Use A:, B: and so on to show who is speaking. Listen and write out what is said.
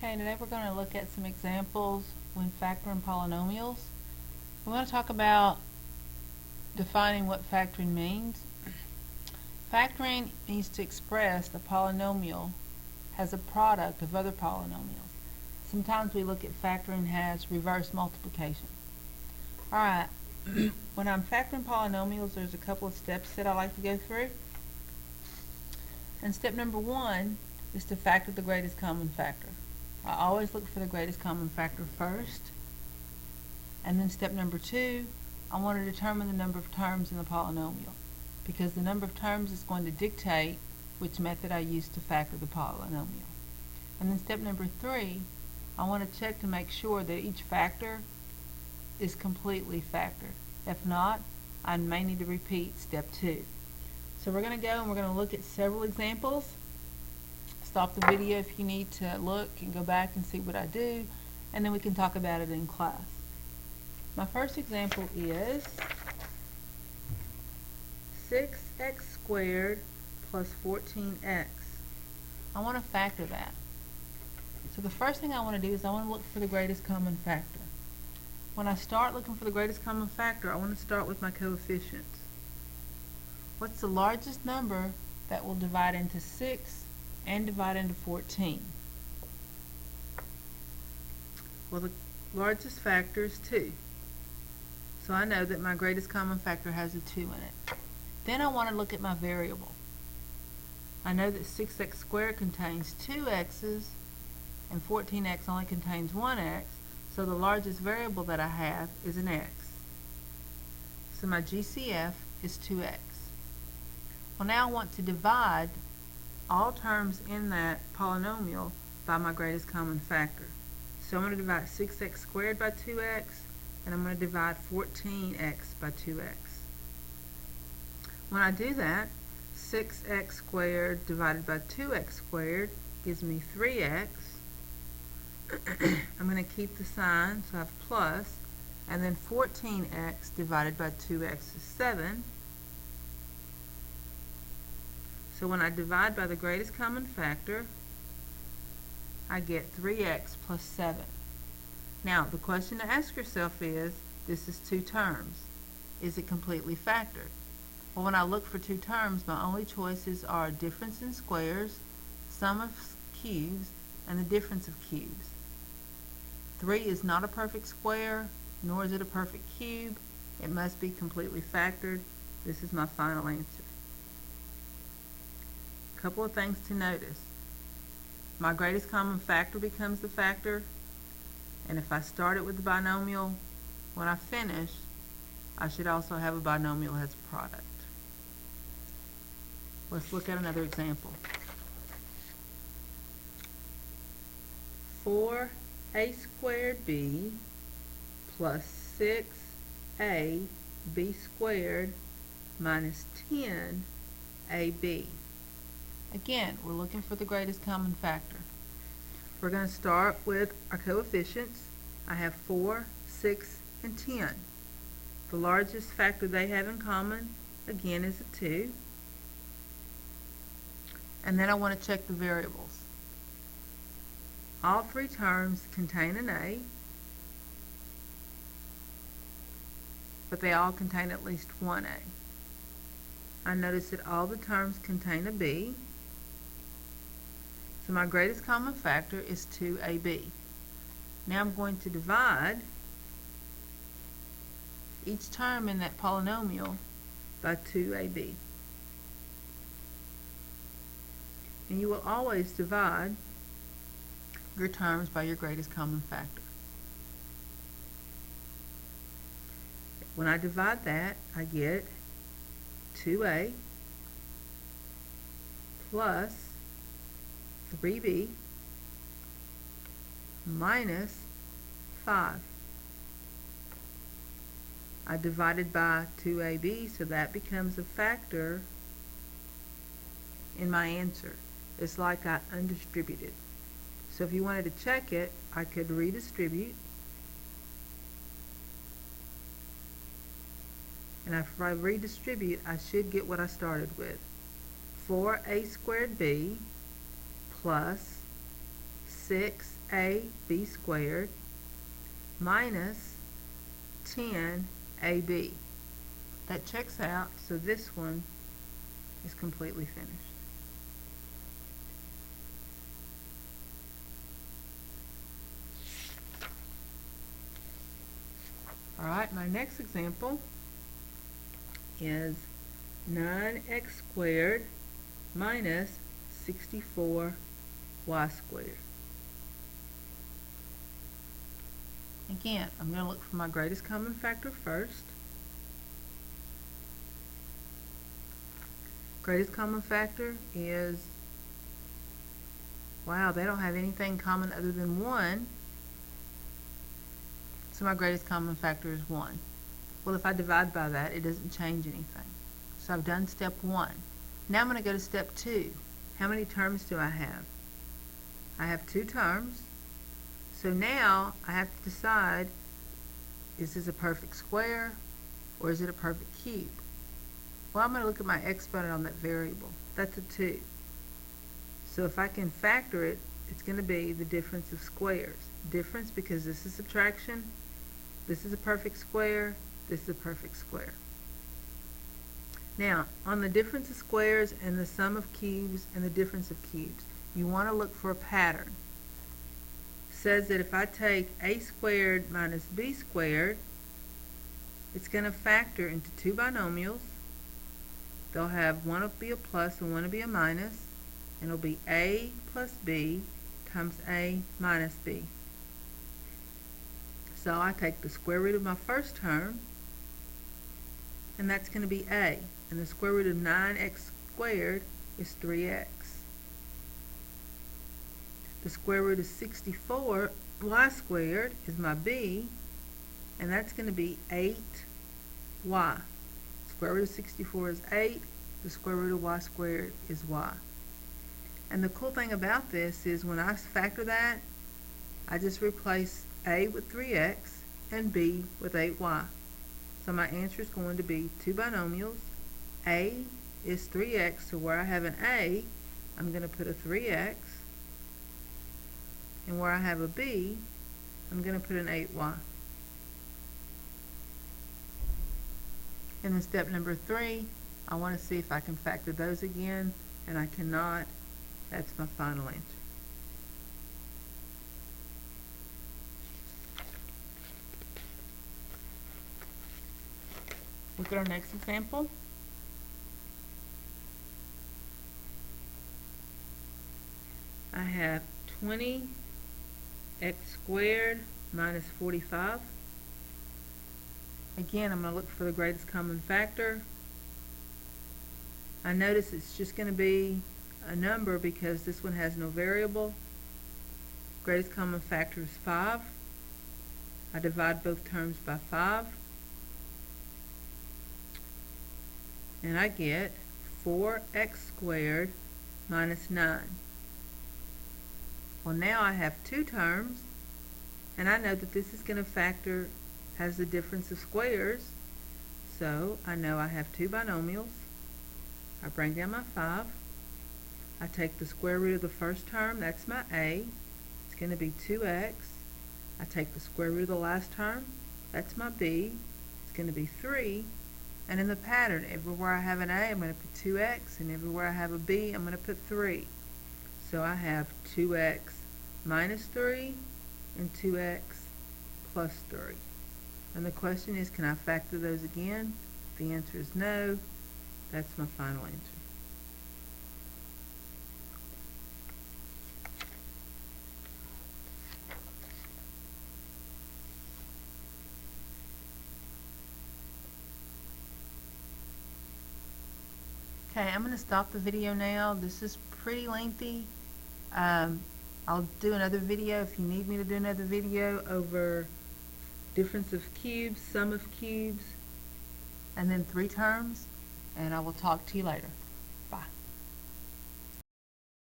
A: Okay, today we're going to look at some examples when factoring polynomials. We want to talk about defining what factoring means. Factoring means to express the polynomial as a product of other polynomials. Sometimes we look at factoring as reverse multiplication. Alright, when I'm factoring polynomials, there's a couple of steps that I like to go through. And step number one is to factor the greatest common factor. I always look for the greatest common factor first. And then step number two, I want to determine the number of terms in the polynomial, because the number of terms is going to dictate which method I use to factor the polynomial. And then step number three, I want to check to make sure that each factor is completely factored. If not, I may need to repeat step two. So we're going to go and we're going to look at several examples. Stop the video if you need to look and go back and see what I do, and then we can talk about it in class. My first example is 6x squared plus 14x. I want to factor that. So the first thing I want to do is I want to look for the greatest common factor. When I start looking for the greatest common factor, I want to start with my coefficients. What's the largest number that will divide into 6 and divide into 14? Well, the largest factor is 2. So I know that my greatest common factor has a 2 in it. Then I want to look at my variable. I know that 6x squared contains 2 x's and 14x only contains 1x, so the largest variable that I have is an x. So my GCF is 2x. Well, now I want to divide all terms in that polynomial by my greatest common factor. So I'm going to divide 6x squared by 2x, and I'm going to divide 14x by 2x. When I do that, 6x squared divided by 2x squared gives me 3x. I'm going to keep the sign, so I have plus, and then 14x divided by 2x is 7. So when I divide by the greatest common factor, I get 3x plus 7. Now, the question to ask yourself is, this is 2 terms. Is it completely factored? Well, when I look for 2 terms, my only choices are difference in squares, sum of cubes, and the difference of cubes. 3 is not a perfect square, nor is it a perfect cube. It must be completely factored. This is my final answer. Couple of things to notice. My greatest common factor becomes the factor, and if I start it with the binomial, when I finish, I should also have a binomial as a product. Let's look at another example. 4a squared b plus 6ab squared minus 10ab. Again, we're looking for the greatest common factor. We're going to start with our coefficients. I have 4, 6, and 10. The largest factor they have in common, again, is a 2. And then I want to check the variables. All 3 terms contain an a, but they all contain at least one a. I notice that all the terms contain a b. So my greatest common factor is 2ab. Now I'm going to divide each term in that polynomial by 2ab. And you will always divide your terms by your greatest common factor. When I divide that, I get 2a plus 3b minus 5. I divided by 2ab, so that becomes a factor in my answer. It's like I undistributed. So if you wanted to check it, I could redistribute. And if I redistribute, I should get what I started with. 4a squared b plus 6ab squared minus 10ab. That checks out, so this one is completely finished. Alright, my next example is 9x squared minus 64y squared. Again, I'm going to look for my greatest common factor first. Greatest common factor is, wow, they don't have anything common other than 1. So my greatest common factor is 1. Well, if I divide by that, it doesn't change anything. So I've done step 1. Now I'm going to go to step 2. How many terms do I have? I have 2 terms. So now I have to decide, is this a perfect square or is it a perfect cube? Well, I'm going to look at my exponent on that variable. That's a 2. So if I can factor it, it's going to be the difference of squares. Difference because this is subtraction, this is a perfect square, this is a perfect square. Now, on the difference of squares and the sum of cubes and the difference of cubes, you want to look for a pattern. It says that if I take a squared minus b squared, it's going to factor into 2 binomials. They'll have one will be a plus and one will be a minus, and it'll be a plus b times a minus b. So I take the square root of my first term, and that's going to be a. And the square root of 9x squared is 3x. The square root of 64y squared is my b, and that's going to be 8y. Square root of 64 is 8. The square root of y squared is y. And the cool thing about this is when I factor that, I just replace a with 3x and b with 8y. So my answer is going to be 2 binomials. A is 3x, so where I have an a, I'm going to put a 3x. And where I have a b, I'm going to put an 8y. And then step number 3, I want to see if I can factor those again, and I cannot. That's my final answer. Look at our next example. I have 20x squared minus 45. Again, I'm going to look for the greatest common factor. I notice it's just going to be a number because this one has no variable. Greatest common factor is 5. I divide both terms by 5. And I get 4x squared minus 9. Well, now I have 2 terms, and I know that this is going to factor as the difference of squares, so I know I have 2 binomials. I bring down my 5. I take the square root of the first term, that's my a. It's going to be 2x. I take the square root of the last term, that's my b. It's going to be 3. And in the pattern, everywhere I have an a, I'm going to put 2x, and everywhere I have a b, I'm going to put 3. So I have 2x minus 3 and 2x plus 3. And the question is, can I factor those again? The answer is no. That's my final answer. Okay, I'm going to stop the video now. This is pretty lengthy. I'll do another video if you need me to do another video over difference of cubes, sum of cubes, and then 3 terms, and I will talk to you later.